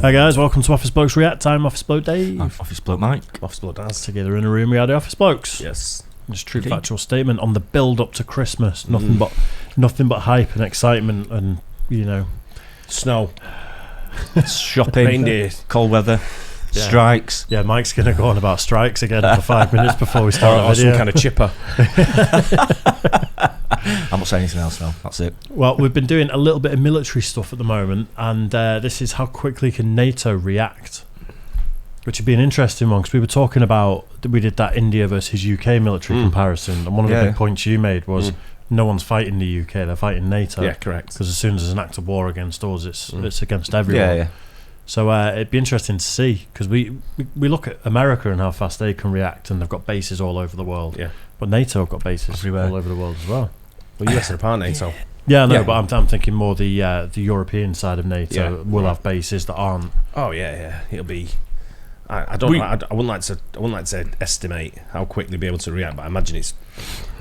Hi guys, welcome to Office Blokes React. I'm Office Bloke Dave. I'm Office Bloke Mike. Office Bloke Daz. Together in a room we are the Office Blokes. Yes. Just true factual statement on the build up to Christmas. Nothing but hype and excitement and, you know, Snow. Shopping. Reindeer. Cold weather. Yeah. Strikes. Yeah, Mike's going to go on about strikes again for 5 minutes before we start the Or video. some kind of chipper. I'm not saying anything else now. That's it. Well, we've been doing a little bit of military stuff at the moment, and this is how quickly can NATO react, which would be an interesting one, because we were talking about, we did that India versus UK military comparison, and one of the big points you made was no one's fighting the UK, they're fighting NATO. Yeah, correct. Because as soon as there's an act of war against us, it's against everyone. Yeah. So it'd be interesting to see, because we look at America and how fast they can react, and they've got bases all over the world. Yeah. But NATO have got bases everywhere, all over the world as well. Well, US are a part of NATO. Yeah, no, Yeah. but I'm thinking more the European side of NATO will have bases that aren't. Oh yeah. It'll be. I wouldn't like to estimate how quick they'll be able to react, but I imagine it's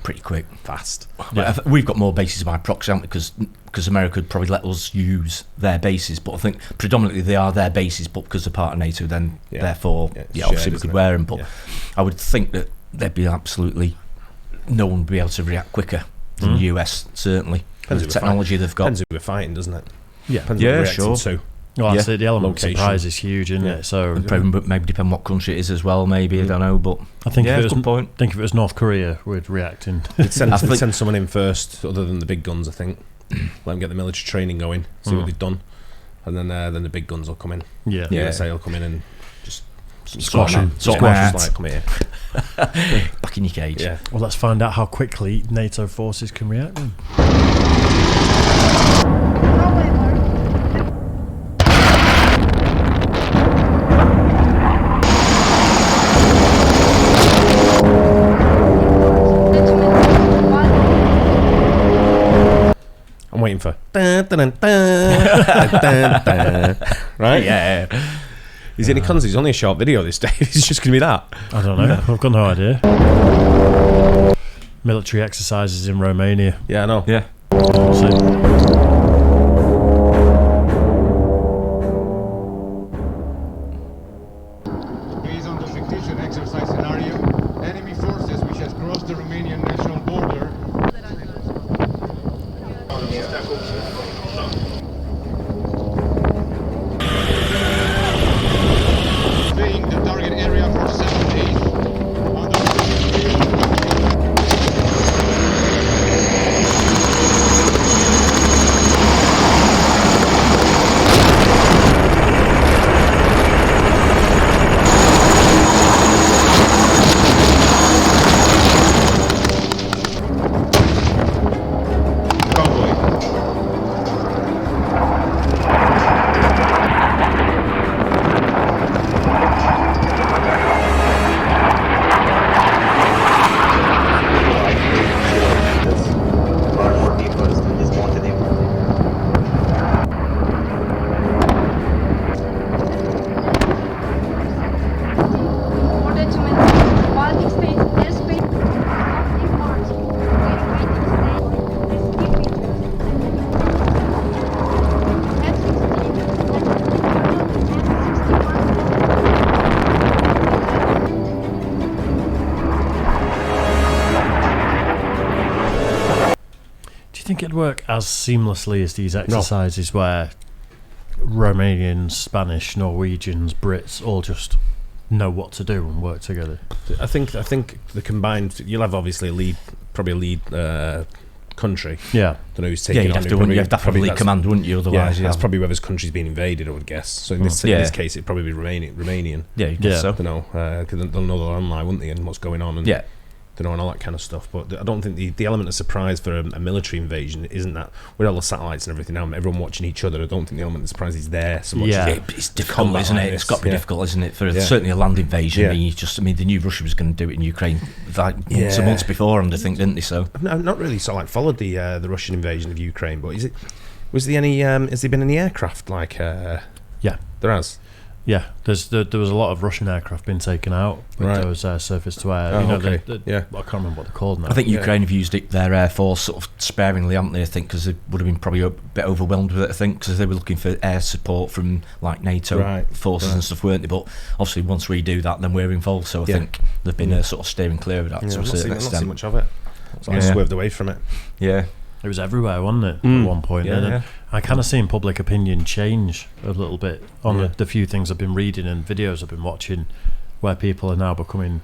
Pretty quick. fast. Yeah. We've got more bases by proxy, haven't we? Because America would probably let us use their bases, but I think predominantly they are their bases, but because they're part of NATO, then therefore, obviously we could wear them. But I would think that there'd be absolutely no one would be able to react quicker than the US, certainly. Depends The who we're technology they've got. Depends who we're fighting, doesn't it? Yeah. Depends what we're reacting to. Well, that's it. The element of Location. surprise is huge, isn't it? So Probably maybe depend what country it is as well. Maybe I don't know, but I think if it was, good point. think if it was North Korea, we'd react in. They'd send someone in first, other than the big guns. I think let them get the military training going, see what they've done, and then the big guns will come in. Yeah. The USA will come in and just Squash them. Like, come here. Back in your cage. Yeah. Well, let's find out how quickly NATO forces can react then. I'm waiting for dun, dun, dun, dun, dun, dun, right? Yeah. Is it any cons? It's only a short video this day. It's just going to be that. I don't know. I've got no idea. Military exercises in Romania. Yeah, I know. Yeah. We'll see. Based on the fictitious exercise scenario, enemy forces which has crossed the Romanian national border surveying the target area for 7 days. Do you think it'd work as seamlessly as these exercises where Romanians, Spanish, Norwegians, Brits all just know what to do and work together? I think the combined. You'll have obviously probably a lead country. Yeah. Don't know who's taking You'd on. have to have a lead command, wouldn't you? Otherwise, that's probably whether his country's been invaded, I would guess. So in this case, it'd probably be Romanian. Yeah, you guess so. Don't know, because they'll know their online, wouldn't they, and what's going on. And and all that kind of stuff. But I don't think the element of surprise for a military invasion isn't that with all the satellites and everything now, everyone watching each other. I don't think the element of surprise is there so much. Yeah. It's difficult, isn't it? It's got to be difficult, isn't it? For certainly a land invasion. I mean, they knew Russia was going to do it in Ukraine like months before, and I think, didn't they? So I've not really sort of like followed the Russian invasion of Ukraine, but has there been any aircraft like? Yeah, there has. Yeah, there was a lot of Russian aircraft being taken out with those surface to air. Oh, you know, okay. I can't remember what they're called now. I think Ukraine have used their air force sort of sparingly, haven't they? I think because they would have been probably a bit overwhelmed with it. I think because they were looking for air support from like NATO forces and stuff, weren't they? But obviously, once we do that, then we're involved. So I think they've been sort of steering clear of that to a certain extent. Not seen much of it. So I swerved away from it. Yeah. It was everywhere, wasn't it, at one point? And I kind of seen public opinion change a little bit on the few things I've been reading and videos I've been watching, where people are now becoming,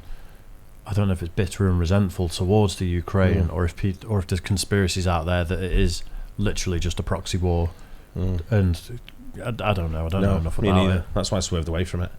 I don't know if it's bitter and resentful towards the Ukraine, or if there's conspiracies out there that it is literally just a proxy war. And I don't know. I don't know enough about it. That's why I swerved away from it.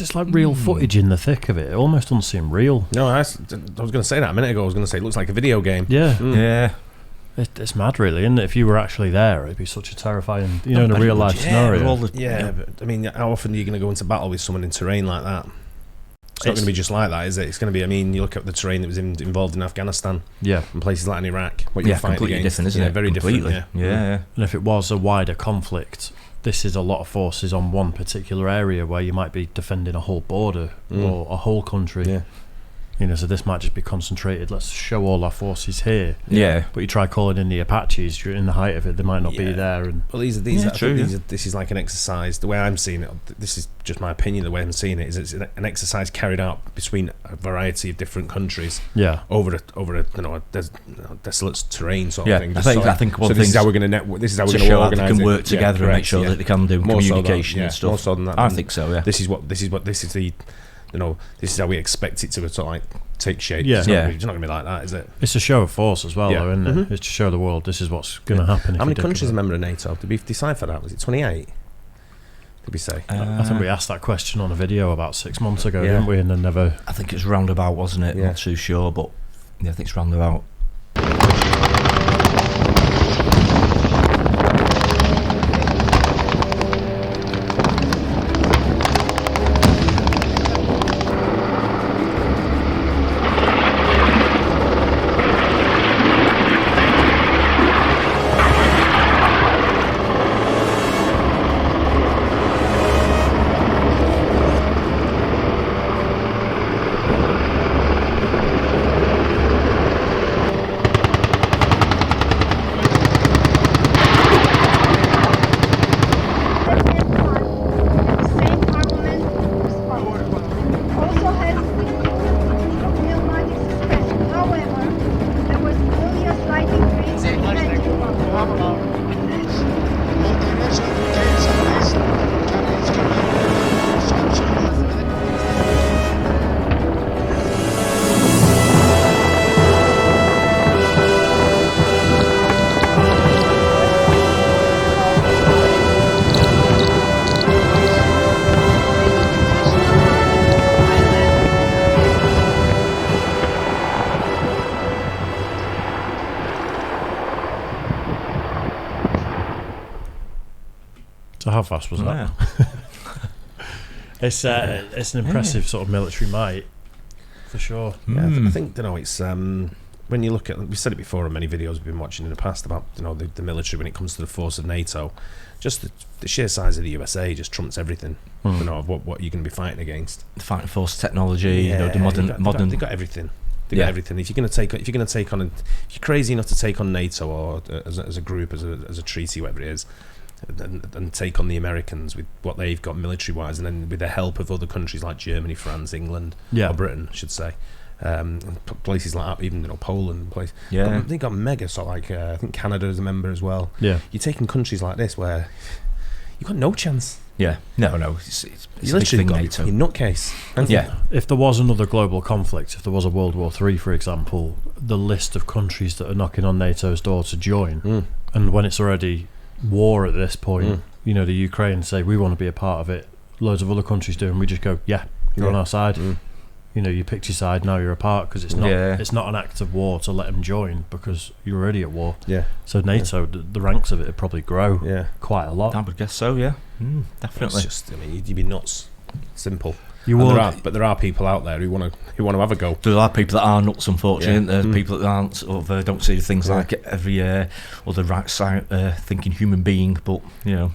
It's like real footage in the thick of it. It almost doesn't seem real. No, I was going to say that a minute ago. I was going to say it looks like a video game. Yeah. It's mad, really, isn't it? If you were actually there, it'd be such a terrifying, in a real life scenario. But I mean, how often are you going to go into battle with someone in terrain like that? It's not going to be just like that, is it? It's going to be, you look at the terrain that was involved in Afghanistan, and places like in Iraq. What you're fighting completely against, different, isn't it? Very completely. different. Yeah. And if it was a wider conflict, this is a lot of forces on one particular area where you might be defending a whole border or a whole country. Yeah. So this might just be concentrated. Let's show all our forces here. Yeah. But you try calling in the Apaches in the height of it, they might not be there. And well, this is like an exercise. The way I'm seeing it, this is just my opinion. The way I'm seeing it is it's an exercise carried out between a variety of different countries. Yeah. Over a desolate terrain sort of thing. I think one this is how we're going to network. This is how we're going to organise. They can work together and make sure that they can do communication and stuff. More so than that. I think so. Yeah. This is the. This is how we expect it to sort of like take shape. Yeah. It's not going to be like that, is it? It's a show of force as well, though, isn't it? It's to show the world this is what's going to happen. How many countries are a member of NATO? Did we decipher that? Was it 28? Did we say? I think we asked that question on a video about 6 months ago, didn't we? And then never. I think it was roundabout, wasn't it? Not too sure, but I think it's roundabout. So how fast was that? It's an impressive sort of military might, for sure. Yeah, I think it's when you look at, we said it before in many videos we've been watching in the past about the military when it comes to the force of NATO, just the sheer size of the USA just trumps everything. Of what you're going to be fighting against. The fighting force technology, the modern. They got everything. They got everything. If you're going to take on, if you're crazy enough to take on NATO or as a group, as a treaty, whatever it is, and take on the Americans with what they've got military wise, and then with the help of other countries like Germany, France, England, or Britain, I should say. Places like that, even Poland, they got mega. So like I think Canada is a member as well. Yeah, you're taking countries like this where you've got no chance. Yeah, no, it's you literally got NATO. Your nutcase. If there was another global conflict, if there was a World War III, for example, the list of countries that are knocking on NATO's door to join, and when it's already war at this point, the Ukraine say we want to be a part of it. Loads of other countries do, and we just go, you're on our side. You picked your side, now you're apart, because it's not an act of war to let them join, because you're already at war. So NATO, the ranks of it would probably grow quite a lot. I would guess so. Definitely. It's just, you'd be nuts. Simple. But there are people out there who want to have a go. There are people that are nuts, unfortunately. There's people that aren't sort of don't see things like every other right side thinking human being, but you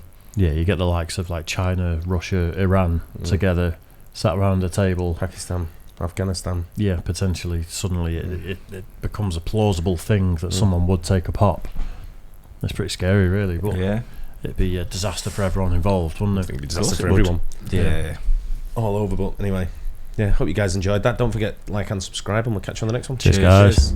get the likes of like China, Russia, Iran together, sat around a table. Pakistan, Afghanistan. Yeah, potentially. Suddenly it becomes a plausible thing that someone would take a pop. It's pretty scary, really. But it'd be a disaster for everyone involved, wouldn't it? I think it'd be a disaster for everyone. All over. But anyway, hope you guys enjoyed that. Don't forget, like and subscribe, and we'll catch you on the next one. Cheers guys.